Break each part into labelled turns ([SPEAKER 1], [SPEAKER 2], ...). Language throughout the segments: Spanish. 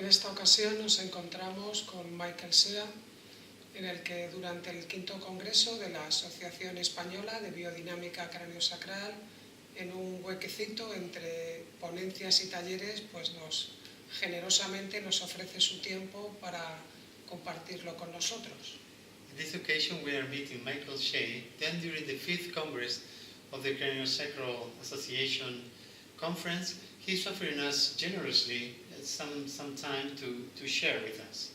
[SPEAKER 1] En esta ocasión nos encontramos con Michael Shea, en el que durante el 5º congreso de la Asociación Española de Biodinámica Craneosacral, en un huequecito entre ponencias y talleres, pues generosamente nos ofrece su tiempo para compartirlo con nosotros.
[SPEAKER 2] On this occasion we are meeting Michael Shea, then during the 5th Congress of the Craneosacral Association conference, he's offering us generously some time to share with us.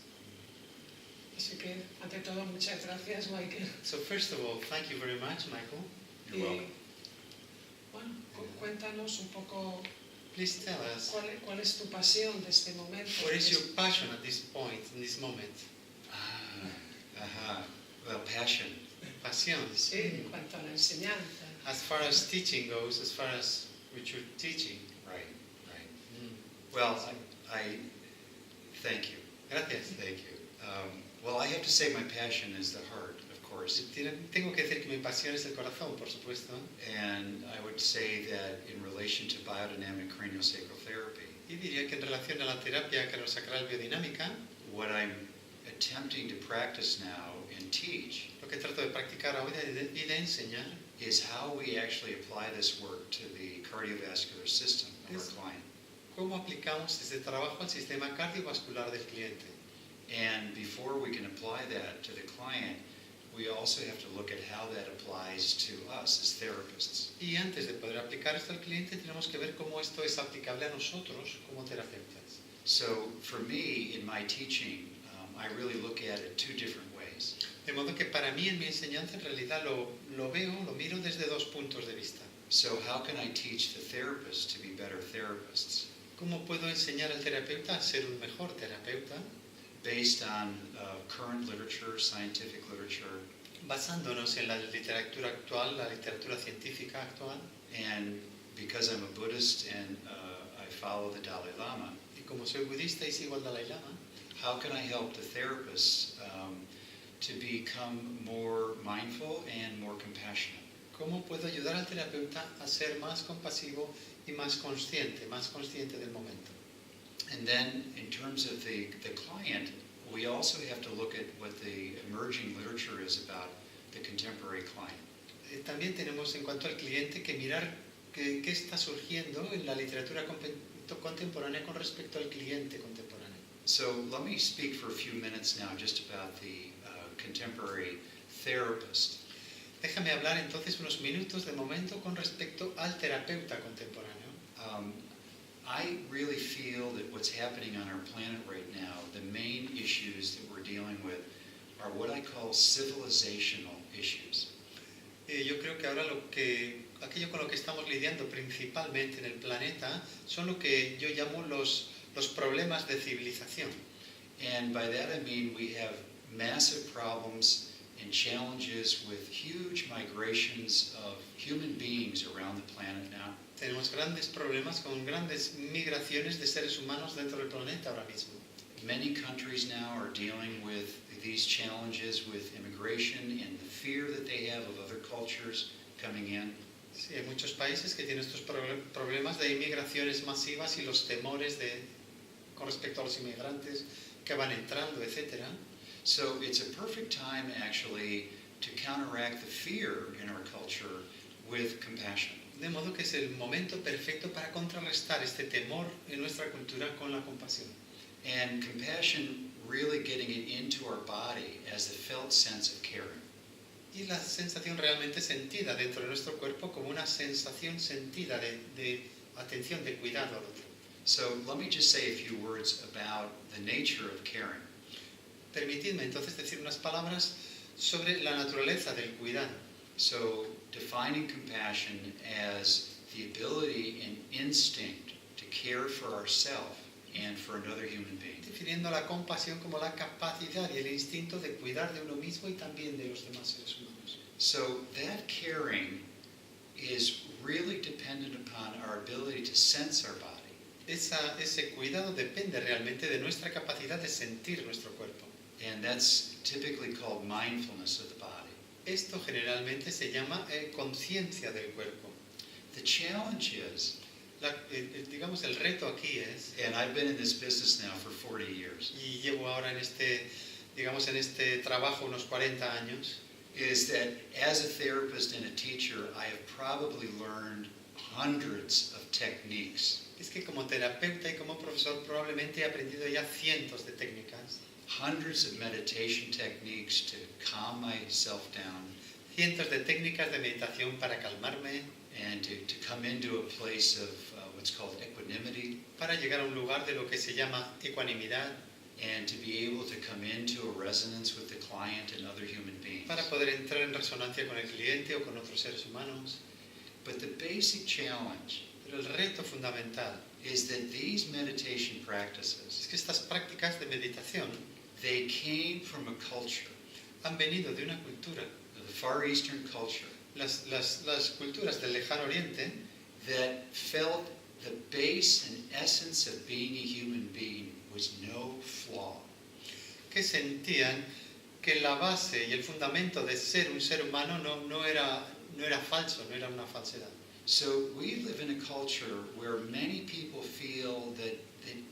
[SPEAKER 1] Así que, ante todo, muchas gracias, Michael.
[SPEAKER 2] So first of all, thank you very much, Michael.
[SPEAKER 3] You're welcome.
[SPEAKER 1] Bueno, cuéntanos un poco.
[SPEAKER 2] Please tell us,
[SPEAKER 1] ¿Cuál es tu pasión de este momento?
[SPEAKER 2] what is your passion at this point, in this moment?
[SPEAKER 3] Well, passion.
[SPEAKER 2] Pasión.
[SPEAKER 1] Sí, en cuanto a la enseñanza.
[SPEAKER 2] As far as teaching goes, as far as with your teaching.
[SPEAKER 3] Right. Well, I thank you.
[SPEAKER 2] Gracias.
[SPEAKER 3] Thank you. Well, I have to say my passion is the heart, of course.
[SPEAKER 2] Tengo que decir que mi pasión es el corazón, por supuesto.
[SPEAKER 3] And I would say that in relation to biodynamic craniosacral therapy,
[SPEAKER 2] Y diría que en relación a la terapia craneosacral biodinámica,
[SPEAKER 3] what I'm attempting to practice now and teach
[SPEAKER 2] lo que trato de practicar ahora y de enseñar
[SPEAKER 3] is how we actually apply this work to the cardiovascular system of
[SPEAKER 2] Yes.
[SPEAKER 3] our client.
[SPEAKER 2] cómo aplicamos este trabajo al sistema cardiovascular del cliente.
[SPEAKER 3] And before we can apply that to the client, we also have to look at how that applies to us as therapists.
[SPEAKER 2] Y antes de poder aplicar esto al cliente, tenemos que ver cómo esto es aplicable a nosotros como terapeutas.
[SPEAKER 3] So for me, in my teaching, I really look at it two different ways.
[SPEAKER 2] De modo que para mí en mi enseñanza en realidad lo miro desde dos puntos de vista.
[SPEAKER 3] So how can I teach the therapists to be better therapists?
[SPEAKER 2] ¿Cómo puedo enseñar al terapeuta a ser un mejor terapeuta?
[SPEAKER 3] Based on current literature, scientific literature,
[SPEAKER 2] Basándonos en la literatura actual, la literatura científica actual,
[SPEAKER 3] and because I'm a Buddhist and I follow the Dalai Lama,
[SPEAKER 2] y como soy budista y sigo al Dalai Lama,
[SPEAKER 3] how can I help the therapists to become more mindful and more compassionate?
[SPEAKER 2] ¿cómo puedo ayudar al terapeuta a ser más compasivo y más consciente del momento?
[SPEAKER 3] And then in terms of the client, we also have to look at what the emerging literature is about the contemporary client.
[SPEAKER 2] También tenemos en cuanto al cliente que mirar qué está surgiendo en la literatura contemporánea con respecto al cliente contemporáneo.
[SPEAKER 3] So let me speak for a few minutes now just about the contemporary therapist.
[SPEAKER 2] Déjame hablar entonces unos minutos de momento con respecto al terapeuta contemporáneo.
[SPEAKER 3] I really feel that what's happening on our planet right now, the main issues that we're dealing with are what I call civilizational issues.
[SPEAKER 2] Yo creo que ahora aquello con lo que estamos lidiando principalmente en el planeta son lo que yo llamo los problemas de civilización.
[SPEAKER 3] And by that I mean we have massive problems and challenges with huge migrations of human beings around the planet now.
[SPEAKER 2] Tenemos grandes problemas con grandes migraciones de seres humanos dentro del planeta ahora mismo.
[SPEAKER 3] Many countries now are dealing with these challenges with immigration and the fear that they have of other cultures coming in.
[SPEAKER 2] Sí, hay muchos países que tienen estos problemas de inmigraciones masivas y los temores con respecto a los inmigrantes que van entrando, etc.
[SPEAKER 3] So it's a perfect time actually to counteract the fear in our culture with compassion.
[SPEAKER 2] De modo que es el momento perfecto para contrarrestar este temor en nuestra cultura con la compasión.
[SPEAKER 3] And compassion really getting it into our body as the felt sense of caring.
[SPEAKER 2] Y la sensación realmente sentida dentro de nuestro cuerpo como una sensación sentida de atención, de cuidado al otro.
[SPEAKER 3] So let me just say a few words about the nature of caring.
[SPEAKER 2] Permitidme entonces decir unas palabras sobre la naturaleza del cuidado.
[SPEAKER 3] So defining compassion as the ability and instinct to care for ourselves and for another human being.
[SPEAKER 2] Definiendo la compasión como la capacidad y el instinto de cuidar de uno mismo y también de los demás seres humanos.
[SPEAKER 3] So that caring is really dependent upon our ability to sense our body.
[SPEAKER 2] Ese cuidado depende realmente de nuestra capacidad de sentir nuestro cuerpo.
[SPEAKER 3] And that's typically called mindfulness of the body.
[SPEAKER 2] Esto generalmente se llama conciencia del cuerpo.
[SPEAKER 3] The challenge is
[SPEAKER 2] digamos, el reto aquí es,
[SPEAKER 3] and I've been in this business now for 40 years,
[SPEAKER 2] y llevo ahora en este trabajo unos 40 años,
[SPEAKER 3] is that as a therapist and a teacher, I have probably learned hundreds of techniques,
[SPEAKER 2] es que como terapeuta y como profesor probablemente he aprendido ya cientos de técnicas,
[SPEAKER 3] hundreds of meditation techniques to calm myself down
[SPEAKER 2] cientos de técnicas de meditación para calmarme,
[SPEAKER 3] and to come into a place of what's called equanimity,
[SPEAKER 2] para llegar a un lugar de lo que se llama ecuanimidad,
[SPEAKER 3] and to be able to come into a resonance with the client and other human beings.
[SPEAKER 2] para poder entrar en resonancia con el cliente o con otros seres humanos.
[SPEAKER 3] But the basic challenge
[SPEAKER 2] Pero el reto fundamental
[SPEAKER 3] is that these meditation
[SPEAKER 2] es
[SPEAKER 3] practices,
[SPEAKER 2] que estas prácticas de meditación
[SPEAKER 3] they came from a culture,
[SPEAKER 2] han venido de una cultura,
[SPEAKER 3] the Far Eastern culture,
[SPEAKER 2] las culturas del lejano oriente,
[SPEAKER 3] that felt the base and essence of being a human being was no flaw.
[SPEAKER 2] que sentían que la base y el fundamento de ser un ser humano no era falso, no era una falsedad.
[SPEAKER 3] So we live in a culture where many people feel that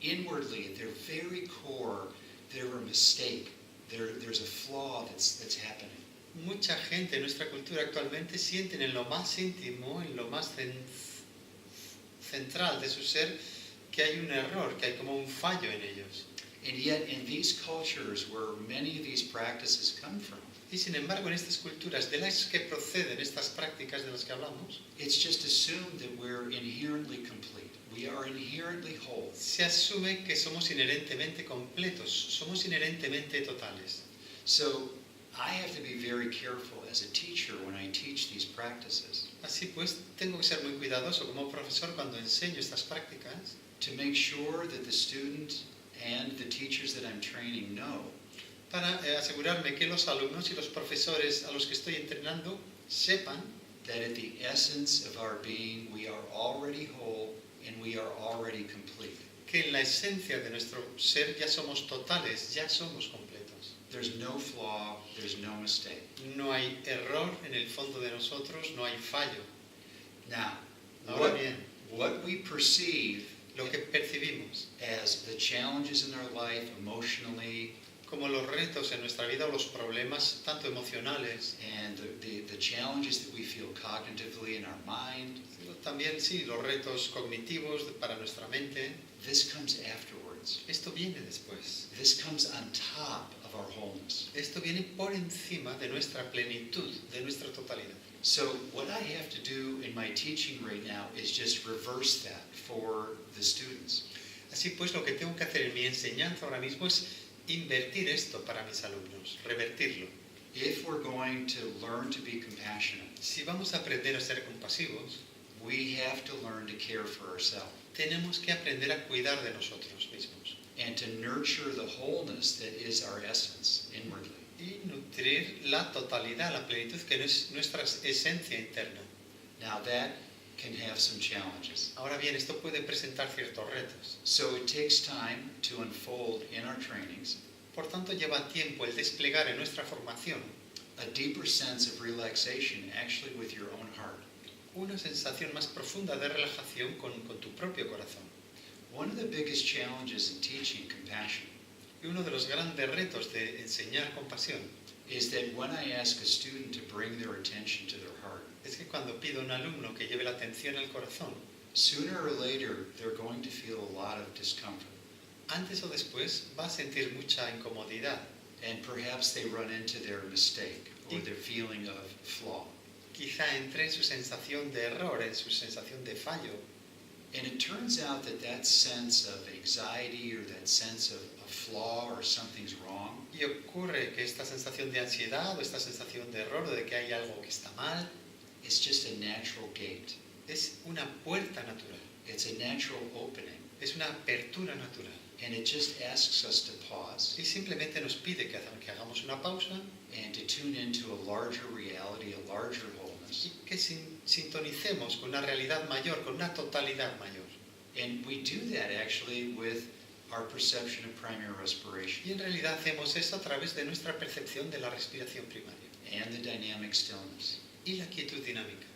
[SPEAKER 3] inwardly, at their very core, they're a mistake. There's a flaw that's happening.
[SPEAKER 2] Mucha gente en nuestra cultura actualmente sienten en lo más íntimo, en lo más central de su ser, que hay un error, que hay como un fallo en ellos.
[SPEAKER 3] And yet in these cultures where many of these practices come from,
[SPEAKER 2] Y sin embargo, en estas culturas de las que proceden estas prácticas de las que hablamos,
[SPEAKER 3] it's just assumed that we're inherently complete. We are inherently whole.
[SPEAKER 2] se asume que somos inherentemente completos, somos inherentemente totales.
[SPEAKER 3] So I have to be very careful as a teacher when I teach these practices
[SPEAKER 2] Así pues, tengo que ser muy cuidadoso como profesor cuando enseño estas prácticas
[SPEAKER 3] to make sure that the student and the teachers that I'm training know
[SPEAKER 2] para asegurarme que los alumnos y los profesores a los que estoy entrenando sepan
[SPEAKER 3] that at the essence of our being, we are already whole and we are already complete.
[SPEAKER 2] que en la esencia de nuestro ser ya somos totales, ya somos completos.
[SPEAKER 3] There's no flaw, there's no mistake.
[SPEAKER 2] No hay error en el fondo de nosotros, no hay fallo.
[SPEAKER 3] Now,
[SPEAKER 2] Ahora bien,
[SPEAKER 3] what we perceive
[SPEAKER 2] lo que percibimos
[SPEAKER 3] as the challenges in our life emotionally
[SPEAKER 2] como los retos en nuestra vida o los problemas tanto emocionales,
[SPEAKER 3] and the challenges that we feel cognitively in our mind,
[SPEAKER 2] también sí, los retos cognitivos para nuestra mente,
[SPEAKER 3] this comes afterwards.
[SPEAKER 2] esto viene después.
[SPEAKER 3] This comes on top of our wholeness.
[SPEAKER 2] Esto viene por encima de nuestra plenitud, de nuestra totalidad.
[SPEAKER 3] So what I have to do in my teaching right now is just reverse that for the students.
[SPEAKER 2] Así pues, lo que tengo que hacer en mi enseñanza ahora mismo es invertir esto para mis alumnos, revertirlo.
[SPEAKER 3] If we're going to learn to be compassionate,
[SPEAKER 2] Si vamos a aprender a ser compasivos,
[SPEAKER 3] we have to learn to care for ourselves
[SPEAKER 2] tenemos que aprender a cuidar de nosotros mismos
[SPEAKER 3] and to nurture the wholeness that is our essence inwardly.
[SPEAKER 2] y nutrir la totalidad, la plenitud que es nuestra esencia interna.
[SPEAKER 3] Now that can have some challenges.
[SPEAKER 2] Ahora bien, esto puede presentar ciertos retos.
[SPEAKER 3] So it takes time to unfold in our trainings
[SPEAKER 2] Por tanto, lleva tiempo el desplegar en nuestra formación
[SPEAKER 3] a deeper sense of relaxation actually with your own heart.
[SPEAKER 2] una sensación más profunda de relajación con tu propio corazón.
[SPEAKER 3] One of the biggest challenges in teaching compassion
[SPEAKER 2] Y uno de los grandes retos de enseñar compasión
[SPEAKER 3] is that when I ask a student to bring their attention to their heart,
[SPEAKER 2] es que cuando pido a un alumno que lleve la atención al corazón,
[SPEAKER 3] sooner or later they're going to feel a lot of discomfort.
[SPEAKER 2] antes o después va a sentir mucha incomodidad.
[SPEAKER 3] And perhaps they run into their mistake or their feeling of flaw.
[SPEAKER 2] Quizá entre en su sensación de error, en su sensación de fallo.
[SPEAKER 3] And it turns out that that sense of anxiety or that sense of a flaw or something's wrong
[SPEAKER 2] Y ocurre que esta sensación de ansiedad o esta sensación de error o de que hay algo que está mal
[SPEAKER 3] is just a natural gate.
[SPEAKER 2] es una puerta natural,
[SPEAKER 3] It's a natural opening.
[SPEAKER 2] es una apertura natural.
[SPEAKER 3] And it just asks us to pause
[SPEAKER 2] Y simplemente nos pide que hagamos una pausa
[SPEAKER 3] and to tune into a larger reality, a larger wholeness.
[SPEAKER 2] y que sintonicemos con una realidad mayor, con una totalidad mayor.
[SPEAKER 3] And we do that actually with our perception of primary respiration
[SPEAKER 2] Y en realidad hacemos eso a través de nuestra percepción de la respiración primaria
[SPEAKER 3] and the dynamic stillness.
[SPEAKER 2] y la quietud dinámica.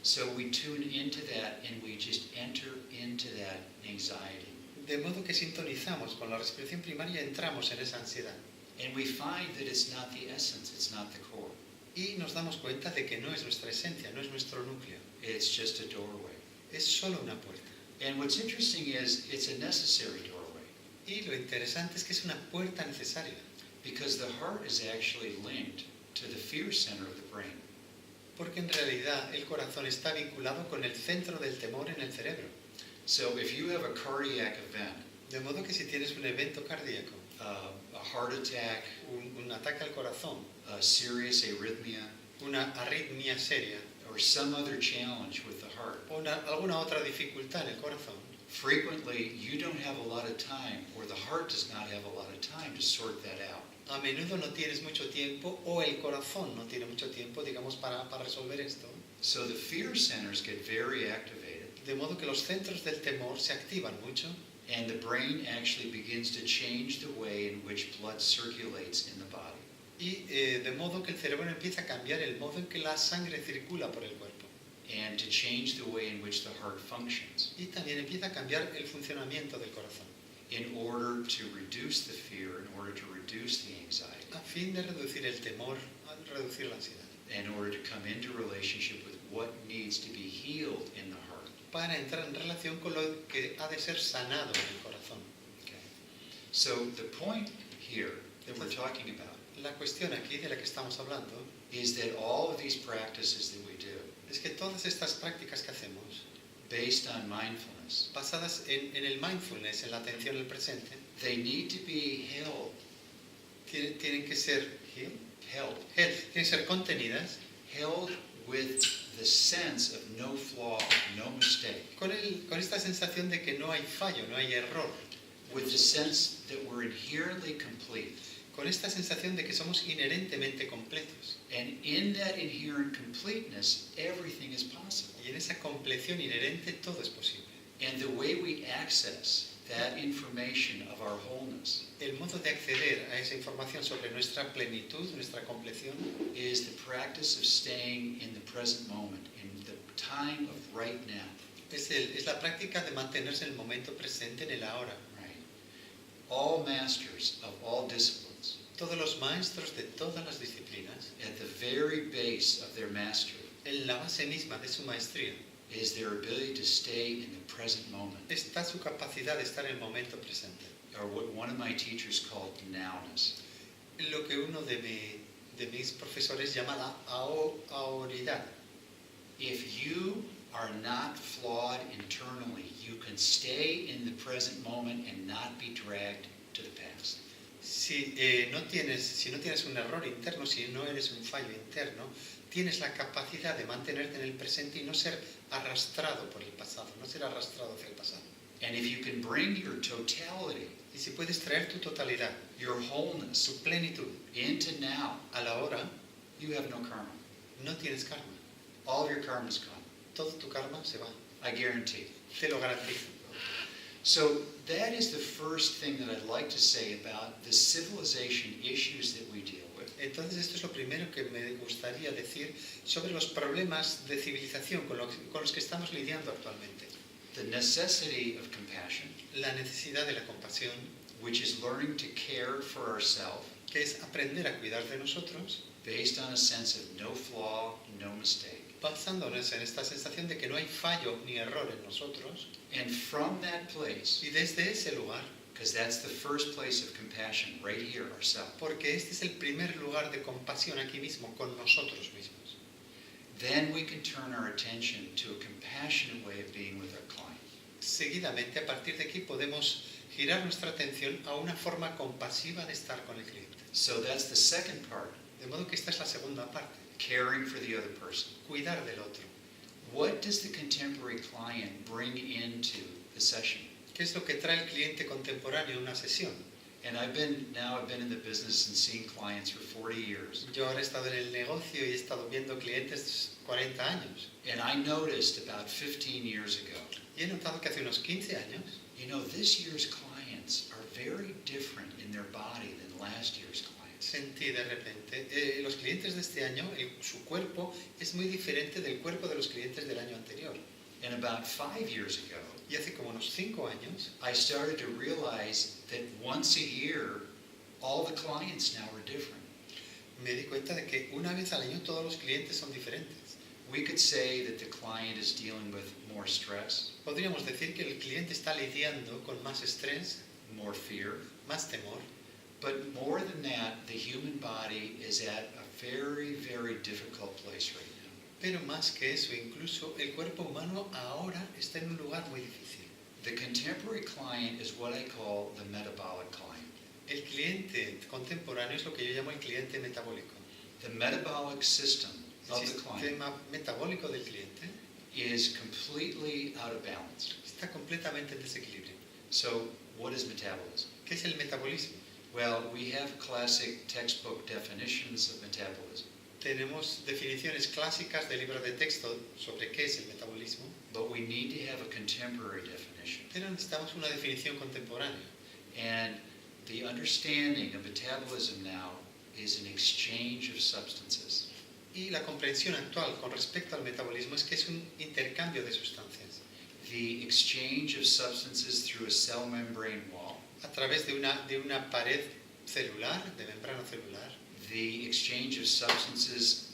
[SPEAKER 3] So we tune into that and we just enter into that anxiety.
[SPEAKER 2] De modo que sintonizamos con la respiración primaria y entramos en esa ansiedad.
[SPEAKER 3] And we find that it's not the essence, it's not the core.
[SPEAKER 2] Y nos damos cuenta de que no es nuestra esencia, no es nuestro núcleo.
[SPEAKER 3] It's just a doorway.
[SPEAKER 2] Es solo una puerta.
[SPEAKER 3] And what's interesting is it's a necessary doorway.
[SPEAKER 2] Y lo interesante es que es una puerta necesaria.
[SPEAKER 3] Because the heart is actually linked to the fear center of the brain.
[SPEAKER 2] Porque en realidad el corazón está vinculado con el centro del temor en el cerebro.
[SPEAKER 3] So if you have a cardiac event,
[SPEAKER 2] De modo que si tienes un evento cardíaco,
[SPEAKER 3] a heart attack,
[SPEAKER 2] un ataque al corazón,
[SPEAKER 3] a serious arrhythmia,
[SPEAKER 2] una arritmia seria
[SPEAKER 3] or some other challenge with the heart,
[SPEAKER 2] o alguna otra dificultad en el corazón,
[SPEAKER 3] frequently you don't have a lot of time, or the heart does not have a lot of time to sort that out.
[SPEAKER 2] a menudo no tienes mucho tiempo o el corazón no tiene mucho tiempo, digamos, para resolver esto.
[SPEAKER 3] So the fear centers get very activated,
[SPEAKER 2] De modo que los centros del temor se activan mucho
[SPEAKER 3] and the brain actually begins to change the way in which blood circulates in the body.
[SPEAKER 2] y de modo que el cerebro empieza a cambiar el modo en que la sangre circula por el cuerpo.
[SPEAKER 3] And to change the way in which the heart functions
[SPEAKER 2] Y también empieza a cambiar el funcionamiento del corazón,
[SPEAKER 3] in order to reduce the fear, in order to reduce the anxiety,
[SPEAKER 2] a fin de reducir el temor, a reducir la ansiedad,
[SPEAKER 3] in order to come into relationship with what needs to be healed in the heart.
[SPEAKER 2] para entrar en relación con lo que ha de ser sanado en el corazón.
[SPEAKER 3] Okay. So the point here that we're talking about
[SPEAKER 2] La cuestión aquí de la que estamos hablando
[SPEAKER 3] is that all of these practices that we do,
[SPEAKER 2] es que todas estas prácticas que hacemos,
[SPEAKER 3] based on mindfulness,
[SPEAKER 2] basadas en el mindfulness, en la atención al presente,
[SPEAKER 3] they need to be
[SPEAKER 2] tienen que ser
[SPEAKER 3] held
[SPEAKER 2] tienen que ser contenidas
[SPEAKER 3] with the sense of no flaw, no mistake,
[SPEAKER 2] con esta sensación de que no hay fallo, no hay error,
[SPEAKER 3] with the sense that we're inherently complete.
[SPEAKER 2] con esta sensación de que somos inherentemente completos.
[SPEAKER 3] And in that inherent completeness, everything is possible.
[SPEAKER 2] Y en esa compleción inherente todo es posible.
[SPEAKER 3] And the way we access that information of our wholeness
[SPEAKER 2] El modo de acceder a esa información sobre nuestra plenitud, nuestra compleción,
[SPEAKER 3] is the practice of staying in the present moment, in the time of right now.
[SPEAKER 2] es la práctica de mantenerse en el momento presente, en el ahora.
[SPEAKER 3] Right? All masters of all disciplines,
[SPEAKER 2] Todos los maestros de todas las disciplinas,
[SPEAKER 3] at the very base of their mastery,
[SPEAKER 2] en la base misma de su maestría,
[SPEAKER 3] is their ability to stay in the present moment,
[SPEAKER 2] está su capacidad de estar en el momento presente.
[SPEAKER 3] or what one of my teachers called nowness.
[SPEAKER 2] Lo que uno de mis profesores llama la aoridad.
[SPEAKER 3] If you are not flawed internally, you can stay in the present moment and not be dragged to the past.
[SPEAKER 2] Si no tienes un error interno, si no eres un fallo interno, tienes la capacidad de mantenerte en el presente y no ser arrastrado por el pasado, no ser arrastrado hacia el pasado.
[SPEAKER 3] And if you can bring your totality,
[SPEAKER 2] Y si puedes traer tu totalidad,
[SPEAKER 3] your wholeness,
[SPEAKER 2] tu plenitud,
[SPEAKER 3] into now,
[SPEAKER 2] a la hora,
[SPEAKER 3] you have no karma.
[SPEAKER 2] no tienes karma.
[SPEAKER 3] All of your karma is gone.
[SPEAKER 2] Todo tu karma se va.
[SPEAKER 3] I guarantee.
[SPEAKER 2] Te lo garantizo.
[SPEAKER 3] So that is the first thing that I'd like to say about the civilization issues that we deal with.
[SPEAKER 2] Entonces esto es lo primero que me gustaría decir sobre los problemas de civilización con los que estamos lidiando actualmente.
[SPEAKER 3] The necessity of compassion,
[SPEAKER 2] La necesidad de la compasión,
[SPEAKER 3] which is learning to care for ourselves
[SPEAKER 2] que es aprender a cuidar de nosotros,
[SPEAKER 3] based on a sense of no flaw, no mistake.
[SPEAKER 2] basándonos en esta sensación de que no hay fallo ni error en nosotros,
[SPEAKER 3] And from that place,
[SPEAKER 2] y desde ese lugar,
[SPEAKER 3] because that's the first place of compassion, right here, ourselves,
[SPEAKER 2] porque este es el primer lugar de compasión aquí mismo, con nosotros mismos,
[SPEAKER 3] then we can turn our attention to a compassionate way of being with our client.
[SPEAKER 2] seguidamente a partir de aquí podemos girar nuestra atención a una forma compasiva de estar con el cliente.
[SPEAKER 3] So that's the second part,
[SPEAKER 2] De modo que esta es la segunda parte,
[SPEAKER 3] caring for the other person.
[SPEAKER 2] cuidar del otro.
[SPEAKER 3] What does the contemporary client bring into the session?
[SPEAKER 2] ¿Qué es lo que trae el cliente contemporáneo en una sesión?
[SPEAKER 3] And I've been in the business and seeing clients for 40 years.
[SPEAKER 2] Yo ahora he estado en el negocio y he estado viendo clientes 40 años.
[SPEAKER 3] And I noticed about 15 years ago,
[SPEAKER 2] Y he notado que hace unos 15 años,
[SPEAKER 3] this year's clients are very different in their body than last year's clients.
[SPEAKER 2] sentí de repente, los clientes de este año, su cuerpo es muy diferente del cuerpo de los clientes del año anterior.
[SPEAKER 3] And about 5 years ago,
[SPEAKER 2] Y hace como unos 5 años,
[SPEAKER 3] I started to realize that once a year, all the clients now are different.
[SPEAKER 2] me di cuenta de que una vez al año todos los clientes son diferentes.
[SPEAKER 3] We could say that the client is dealing with more stress,
[SPEAKER 2] Podríamos decir que el cliente está lidiando con más estrés,
[SPEAKER 3] more fear,
[SPEAKER 2] más temor,
[SPEAKER 3] but more than that, the human body is at a very, very difficult place right now.
[SPEAKER 2] pero más que eso, incluso el cuerpo humano ahora está en un lugar muy difícil.
[SPEAKER 3] The contemporary client is what I call the metabolic client.
[SPEAKER 2] El cliente contemporáneo es lo que yo llamo el cliente metabólico.
[SPEAKER 3] The metabolic system
[SPEAKER 2] El
[SPEAKER 3] of the client
[SPEAKER 2] sistema metabólico del cliente
[SPEAKER 3] is completely out of balance.
[SPEAKER 2] está completamente en desequilibrio.
[SPEAKER 3] So, what is metabolism?
[SPEAKER 2] ¿Qué es el metabolismo?
[SPEAKER 3] Well, we have classic textbook definitions of metabolism,
[SPEAKER 2] Tenemos definiciones clásicas de libros de texto sobre qué es el metabolismo,
[SPEAKER 3] but we need to have a contemporary definition.
[SPEAKER 2] pero necesitamos una definición contemporánea.
[SPEAKER 3] And the understanding of metabolism now is an exchange of substances.
[SPEAKER 2] Y la comprensión actual con respecto al metabolismo es que es un intercambio de sustancias
[SPEAKER 3] The exchange of substances through a cell membrane wall,
[SPEAKER 2] a través de una pared celular, de membrana celular,
[SPEAKER 3] the exchange of substances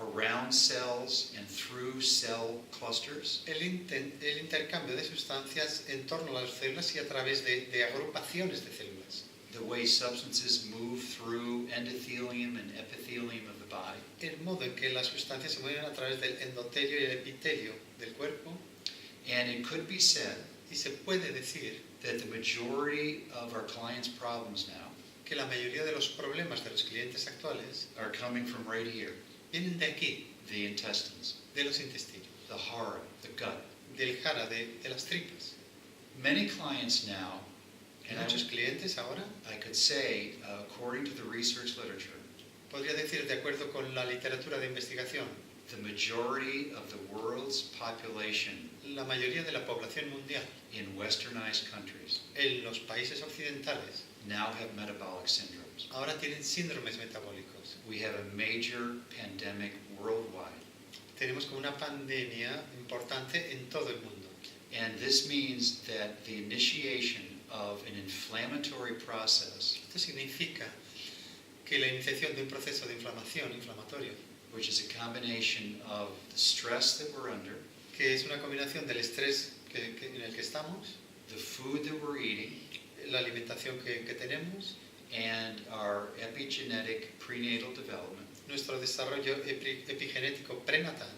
[SPEAKER 3] around cells and through cell clusters,
[SPEAKER 2] el intercambio de sustancias en torno a las células y a través de agrupaciones de células.
[SPEAKER 3] the way substances move through endothelium and epithelium of the body.
[SPEAKER 2] El modo en que las sustancias se mueven a través del endotelio y el epitelio del cuerpo.
[SPEAKER 3] And it could be said
[SPEAKER 2] Y se puede decir
[SPEAKER 3] that the majority of our clients' problems now
[SPEAKER 2] que la mayoría de los problemas de los clientes actuales
[SPEAKER 3] are coming from right here,
[SPEAKER 2] vienen de aquí,
[SPEAKER 3] the intestines,
[SPEAKER 2] de los intestinos,
[SPEAKER 3] the hara, the gut.
[SPEAKER 2] del jara, de las tripas.
[SPEAKER 3] Many clients now,
[SPEAKER 2] Hay
[SPEAKER 3] and
[SPEAKER 2] muchos clientes ahora,
[SPEAKER 3] I could say, according to the research literature,
[SPEAKER 2] podría decir de acuerdo con la literatura de investigación,
[SPEAKER 3] the majority of the world's population
[SPEAKER 2] la mayoría de la población mundial
[SPEAKER 3] in westernized countries
[SPEAKER 2] en los países occidentales
[SPEAKER 3] now have metabolic syndromes.
[SPEAKER 2] ahora tienen síndromes metabólicos.
[SPEAKER 3] We have a major pandemic worldwide.
[SPEAKER 2] Tenemos como una pandemia importante en todo el mundo.
[SPEAKER 3] And this means that the initiation of an inflammatory process,
[SPEAKER 2] Esto significa que la iniciación de un proceso de inflamatorio,
[SPEAKER 3] which is a combination of the stress that we're under,
[SPEAKER 2] que es una combinación del estrés en el que estamos,
[SPEAKER 3] the food that we're eating,
[SPEAKER 2] la alimentación que tenemos,
[SPEAKER 3] and our epigenetic prenatal development,
[SPEAKER 2] nuestro desarrollo epigenético prenatal,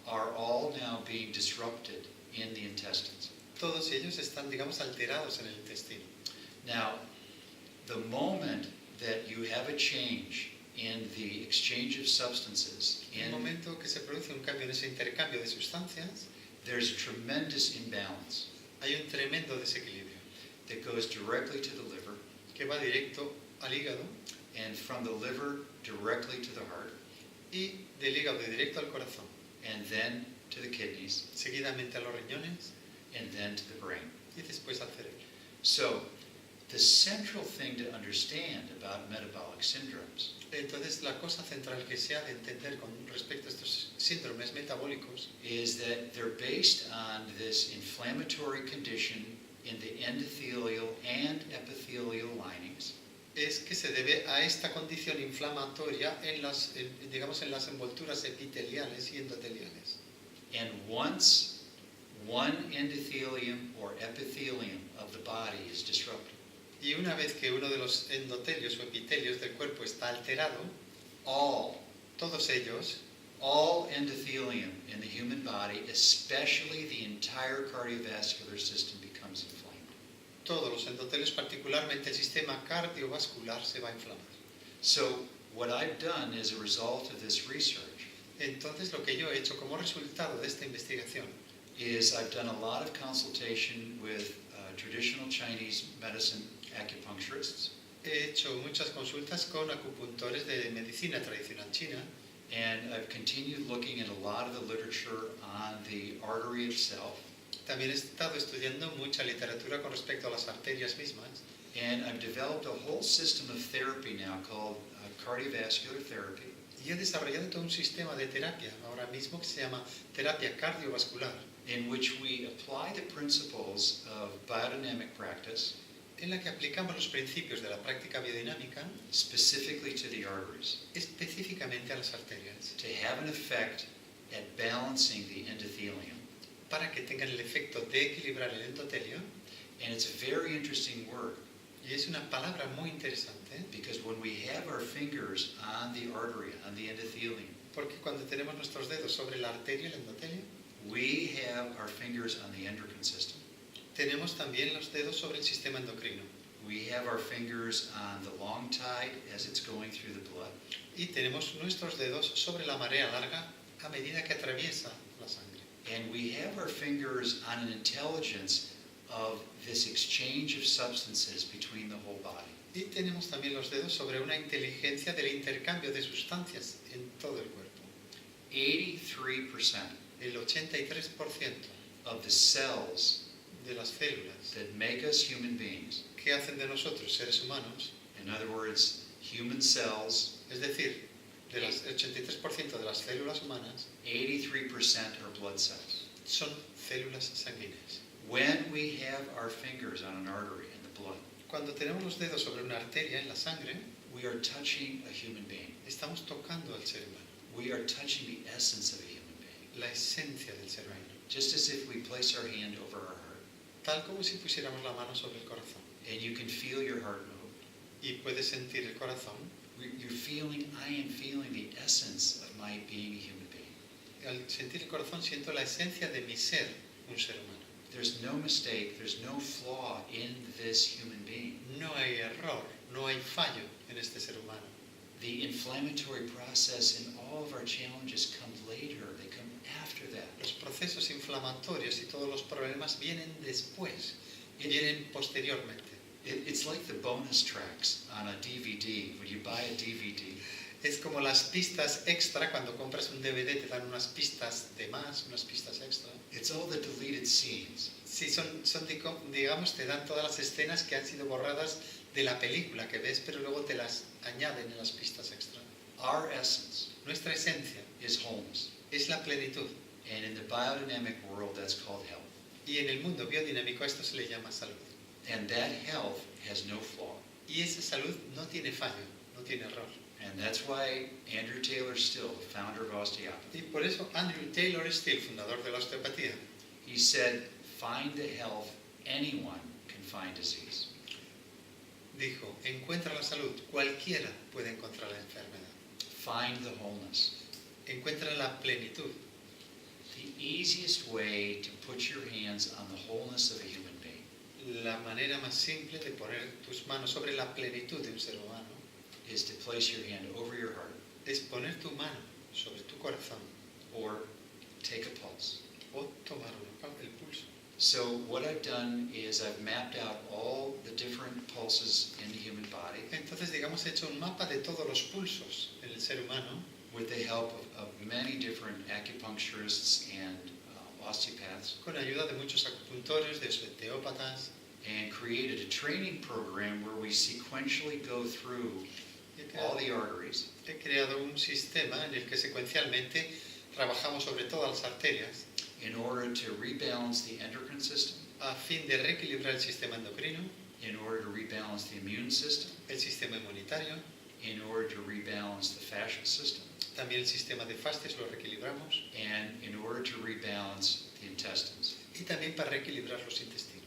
[SPEAKER 3] are all now being disrupted in the intestines.
[SPEAKER 2] todos ellos están, digamos, alterados en el intestino.
[SPEAKER 3] Now, the moment that you have a change in the exchange of substances,
[SPEAKER 2] En el momento que se produce un cambio en ese intercambio de sustancias,
[SPEAKER 3] there's a tremendous imbalance
[SPEAKER 2] hay un tremendo desequilibrio
[SPEAKER 3] that goes directly to the liver,
[SPEAKER 2] que va directo al hígado
[SPEAKER 3] and from the liver directly to the heart,
[SPEAKER 2] y del hígado directo al corazón,
[SPEAKER 3] and then to the kidneys,
[SPEAKER 2] seguidamente a los riñones
[SPEAKER 3] and then to the brain.
[SPEAKER 2] y después al cerebro.
[SPEAKER 3] So, the central thing to understand about metabolic syndromes
[SPEAKER 2] Entonces, la cosa central que se ha de entender con respecto a estos síndromes metabólicos
[SPEAKER 3] is that they're based on this inflammatory condition in the endothelial and epithelial linings,
[SPEAKER 2] es que se debe a esta condición inflamatoria digamos, en las envolturas epiteliales y endoteliales.
[SPEAKER 3] and once one endothelium or epithelium of the body is disrupted,
[SPEAKER 2] Y una vez que uno de los endotelios o epitelios del cuerpo está alterado, todos ellos,
[SPEAKER 3] all endothelium in the human body, especially the entire cardiovascular system, becomes inflamed.
[SPEAKER 2] todos los endotelios, particularmente el sistema cardiovascular, se va a inflamar.
[SPEAKER 3] So what I've done as a result of this research
[SPEAKER 2] Entonces, lo que yo he hecho como resultado de esta investigación
[SPEAKER 3] is I've done a lot of consultation with traditional Chinese medicine acupuncturists,
[SPEAKER 2] he hecho muchas consultas con acupuntores de medicina tradicional china
[SPEAKER 3] and I've continued looking at a lot of the literature on the artery itself,
[SPEAKER 2] también he estado estudiando mucha literatura con respecto a las arterias mismas
[SPEAKER 3] and I've developed a whole system of therapy now called cardiovascular therapy
[SPEAKER 2] Y he desarrollado todo un sistema de terapia ahora mismo que se llama terapia cardiovascular,
[SPEAKER 3] in which we apply the principles of biodynamic practice
[SPEAKER 2] en la que aplicamos los principios de la práctica biodinámica
[SPEAKER 3] specifically to the arteries
[SPEAKER 2] específicamente a las arterias,
[SPEAKER 3] to have an effect at balancing the endothelium.
[SPEAKER 2] para que tengan el efecto de equilibrar el endotelio.
[SPEAKER 3] And it's a very interesting word
[SPEAKER 2] Y es una palabra muy interesante,
[SPEAKER 3] because when we have our fingers on the artery, on the endothelium,
[SPEAKER 2] porque cuando tenemos nuestros dedos sobre la arteria, el endotelio,
[SPEAKER 3] we have our fingers on the endocrine system.
[SPEAKER 2] tenemos también los dedos sobre el sistema endocrino.
[SPEAKER 3] We have our fingers on the long tide as it's going through the blood.
[SPEAKER 2] Y tenemos nuestros dedos sobre la marea larga a medida que atraviesa la sangre.
[SPEAKER 3] And we have our fingers on an intelligence of this exchange of substances between the whole body.
[SPEAKER 2] Y tenemos también los dedos sobre una inteligencia del intercambio de sustancias en todo el cuerpo.
[SPEAKER 3] 83%
[SPEAKER 2] El 83%
[SPEAKER 3] of the cells
[SPEAKER 2] de las células
[SPEAKER 3] that make us human beings,
[SPEAKER 2] que hacen de nosotros seres humanos,
[SPEAKER 3] in other words, human cells,
[SPEAKER 2] es decir, el 83% de las células humanas
[SPEAKER 3] 83% are blood cells.
[SPEAKER 2] son células sanguíneas.
[SPEAKER 3] When we have our fingers on an artery in the blood,
[SPEAKER 2] Cuando tenemos los dedos sobre una arteria en la sangre,
[SPEAKER 3] we are touching a human being.
[SPEAKER 2] estamos tocando al ser humano,
[SPEAKER 3] We are touching the essence of a human being.
[SPEAKER 2] la esencia del ser humano,
[SPEAKER 3] Just as if we place our hand over our heart,
[SPEAKER 2] tal como si pusiéramos la mano sobre el corazón.
[SPEAKER 3] and you can feel your heart move.
[SPEAKER 2] Y puedes sentir el corazón.
[SPEAKER 3] You're feeling, I am feeling the essence of my being a human being.
[SPEAKER 2] Al sentir el corazón siento la esencia de mi ser, un ser humano.
[SPEAKER 3] There's no mistake, there's no flaw in this human being.
[SPEAKER 2] No hay error, no hay fallo en este ser humano.
[SPEAKER 3] The inflammatory process in all of our challenges come later, they come after that.
[SPEAKER 2] Los procesos inflamatorios y todos los problemas vienen después, vienen posteriormente.
[SPEAKER 3] It's like the bonus tracks on a DVD. When you buy a DVD,
[SPEAKER 2] Es como las pistas extra, cuando compras un DVD te dan unas pistas de más, unas pistas extra.
[SPEAKER 3] it's all the deleted scenes.
[SPEAKER 2] Sí, digamos, te dan todas las escenas que han sido borradas de la película que ves, pero luego te las añaden en las pistas extra.
[SPEAKER 3] Our essence
[SPEAKER 2] Nuestra esencia
[SPEAKER 3] is wholeness.
[SPEAKER 2] es la plenitud,
[SPEAKER 3] And in the biodynamic world, that's called health.
[SPEAKER 2] y en el mundo biodinámico a esto se le llama salud.
[SPEAKER 3] And that health has no flaw.
[SPEAKER 2] Y esa salud no tiene fallo, no tiene error.
[SPEAKER 3] And that's why Andrew Taylor Still, the founder of osteopathy,
[SPEAKER 2] Y por eso Andrew Taylor Still, fundador de la osteopatía,
[SPEAKER 3] he said, find the health, anyone can find disease.
[SPEAKER 2] dijo, encuentra la salud, cualquiera puede encontrar la enfermedad.
[SPEAKER 3] Find the wholeness.
[SPEAKER 2] Encuentra la plenitud.
[SPEAKER 3] The easiest way to put your hands on the wholeness of a human being
[SPEAKER 2] La manera más simple de poner tus manos sobre la plenitud de un ser humano
[SPEAKER 3] is to place your hand over your heart
[SPEAKER 2] es poner tu mano sobre tu corazón
[SPEAKER 3] or take a pulse.
[SPEAKER 2] o tomar el pulso.
[SPEAKER 3] So what I've done is I've mapped out all the different pulses in the human body
[SPEAKER 2] Entonces, digamos, he hecho un mapa de todos los pulsos en el ser humano
[SPEAKER 3] with the help of many different acupuncturists and osteopaths,
[SPEAKER 2] con ayuda de muchos acupuntores, de osteópatas.
[SPEAKER 3] and created a training program where we sequentially go through
[SPEAKER 2] He
[SPEAKER 3] all
[SPEAKER 2] creado,
[SPEAKER 3] the arteries
[SPEAKER 2] he creado un sistema en el que secuencialmente trabajamos sobre todas las arterias
[SPEAKER 3] in order to rebalance the endocrine system,
[SPEAKER 2] a fin de reequilibrar el sistema endocrino,
[SPEAKER 3] in order to rebalance the immune system,
[SPEAKER 2] el sistema inmunitario,
[SPEAKER 3] in order to rebalance the fascial system,
[SPEAKER 2] también el sistema de fascias lo reequilibramos
[SPEAKER 3] and in order to rebalance the intestines,
[SPEAKER 2] y también para reequilibrar los intestinos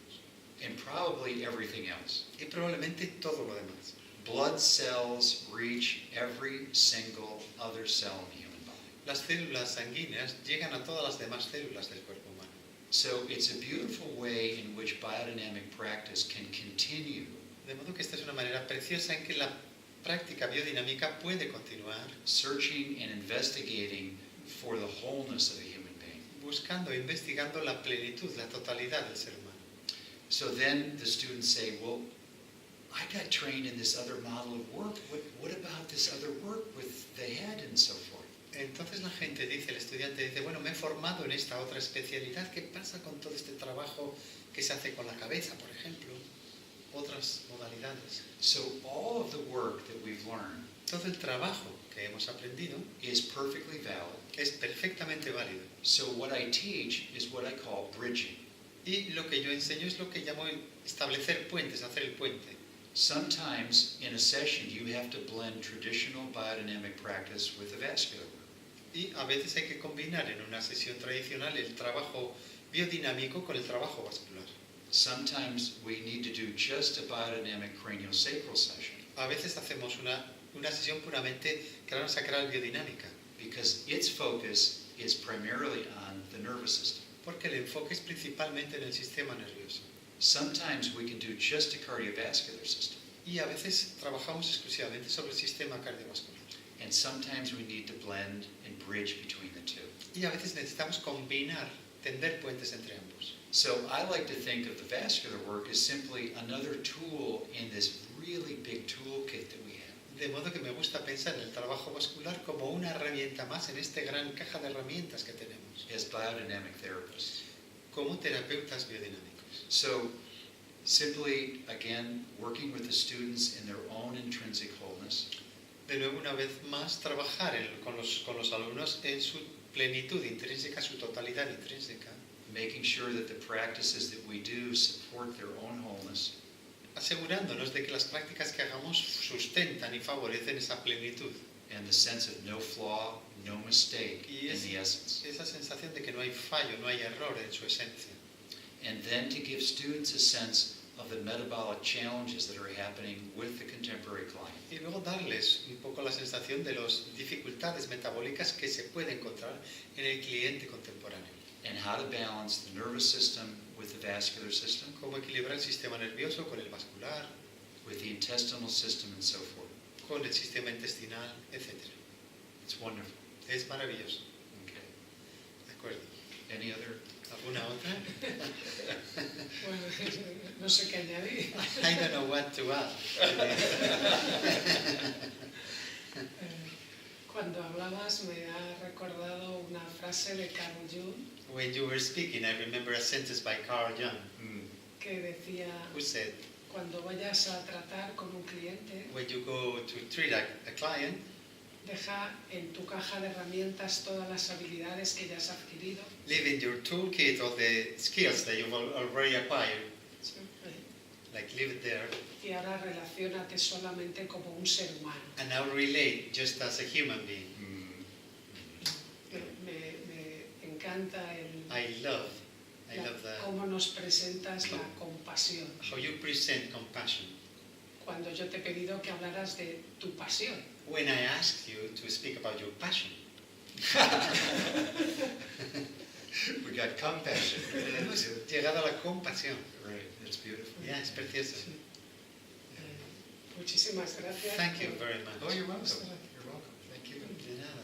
[SPEAKER 3] and probably everything else.
[SPEAKER 2] y probablemente todo lo demás.
[SPEAKER 3] Blood cells reach every single other cell in the human body.
[SPEAKER 2] Las células sanguíneas llegan a todas las demás células del cuerpo humano.
[SPEAKER 3] So it's a beautiful way in which biodynamic practice can continue
[SPEAKER 2] De modo que esta es una manera preciosa en que la práctica biodinámica puede continuar
[SPEAKER 3] searching and investigating for the wholeness of a human being.
[SPEAKER 2] buscando e investigando la plenitud, la totalidad del ser humano.
[SPEAKER 3] So then the students say, well, I got trained in this other model of work. What about this other work with the head and so forth?
[SPEAKER 2] Entonces la gente dice, el estudiante dice, bueno, me he formado en esta otra especialidad, ¿qué pasa con todo este trabajo que se hace con la cabeza, por ejemplo? Otras modalidades.
[SPEAKER 3] So all of the work that we've learned
[SPEAKER 2] Todo el trabajo que hemos aprendido
[SPEAKER 3] is perfectly valid.
[SPEAKER 2] es perfectamente válido.
[SPEAKER 3] So what I teach is what I call bridging.
[SPEAKER 2] Y lo que yo enseño es lo que llamo establecer puentes, hacer el puente.
[SPEAKER 3] Sometimes in a session you have to blend traditional biodynamic practice with the vascular work.
[SPEAKER 2] Y a veces hay que combinar en una sesión tradicional el trabajo biodinámico con el trabajo vascular.
[SPEAKER 3] Sometimes we need to do just a biodynamic craneosacral session
[SPEAKER 2] A veces hacemos una sesión puramente craneosacral biodinámica,
[SPEAKER 3] because its focus is primarily on the nervous system.
[SPEAKER 2] porque el enfoque es principalmente en el sistema nervioso.
[SPEAKER 3] Sometimes we can do just a cardiovascular system,
[SPEAKER 2] Y a veces trabajamos exclusivamente sobre el sistema cardiovascular.
[SPEAKER 3] and sometimes we need to blend and bridge between the two.
[SPEAKER 2] Y a veces necesitamos combinar, tender puentes entre ambos.
[SPEAKER 3] So I like to think of the vascular work as simply another tool in this really big toolkit that we have.
[SPEAKER 2] De modo que me gusta pensar en el trabajo vascular como una herramienta más en esta gran caja de herramientas que tenemos,
[SPEAKER 3] As biodynamic therapists.
[SPEAKER 2] como terapeutas biodinámicos.
[SPEAKER 3] So simply, again, working with the students in their own intrinsic wholeness,
[SPEAKER 2] De nuevo, una vez más, trabajar con los alumnos en su plenitud intrínseca, su totalidad intrínseca,
[SPEAKER 3] making sure that the practices that we do support their own wholeness,
[SPEAKER 2] asegurándonos de que las prácticas que hagamos sustentan y favorecen esa plenitud.
[SPEAKER 3] and the sense of no flaw, no mistake
[SPEAKER 2] Y
[SPEAKER 3] in the essence.
[SPEAKER 2] esa sensación de que no hay fallo, no hay error en su esencia.
[SPEAKER 3] And then to give students a sense of the metabolic challenges that are happening with the contemporary client.
[SPEAKER 2] Y luego darles un poco la sensación de las dificultades metabólicas que se puede encontrar en el cliente contemporáneo.
[SPEAKER 3] And how to balance the nervous system with the vascular system,
[SPEAKER 2] Cómo equilibrar el sistema nervioso con el vascular,
[SPEAKER 3] with the intestinal system, and so forth.
[SPEAKER 2] con el sistema intestinal, etc.
[SPEAKER 3] It's wonderful.
[SPEAKER 2] Es maravilloso.
[SPEAKER 3] Okay.
[SPEAKER 2] ¿De acuerdo?
[SPEAKER 3] Any other?
[SPEAKER 2] ¿Alguna otra?
[SPEAKER 1] Bueno, no sé qué añadir.
[SPEAKER 2] I don't know what to add.
[SPEAKER 1] Cuando hablabas me ha recordado una frase de Carl Jung
[SPEAKER 2] When you were speaking, I remember a sentence by Carl Jung
[SPEAKER 1] que decía,
[SPEAKER 2] who said,
[SPEAKER 1] cuando vayas a tratar con un cliente,
[SPEAKER 2] when you go to treat a client,
[SPEAKER 1] deja en tu caja de herramientas todas las habilidades que ya has adquirido.
[SPEAKER 2] leave in your toolkit all the skills that you've already acquired, like leave it there,
[SPEAKER 1] Y ahora relaciónate solamente como un ser humano.
[SPEAKER 2] and now relate just as a human being.
[SPEAKER 1] Me encanta
[SPEAKER 2] I love
[SPEAKER 1] cómo nos presentas la compasión.
[SPEAKER 2] how you present compassion.
[SPEAKER 1] Cuando yo te he pedido que hablaras de tu pasión.
[SPEAKER 2] When I asked you to speak about your passion,
[SPEAKER 3] We got compassion.
[SPEAKER 2] hemos llegado a la compasión.
[SPEAKER 3] Right, that's beautiful.
[SPEAKER 2] Ya, es precioso.
[SPEAKER 1] Muchísimas gracias.
[SPEAKER 2] Thank you very much.
[SPEAKER 3] Oh, you're welcome. You're welcome. Thank you.
[SPEAKER 2] De nada.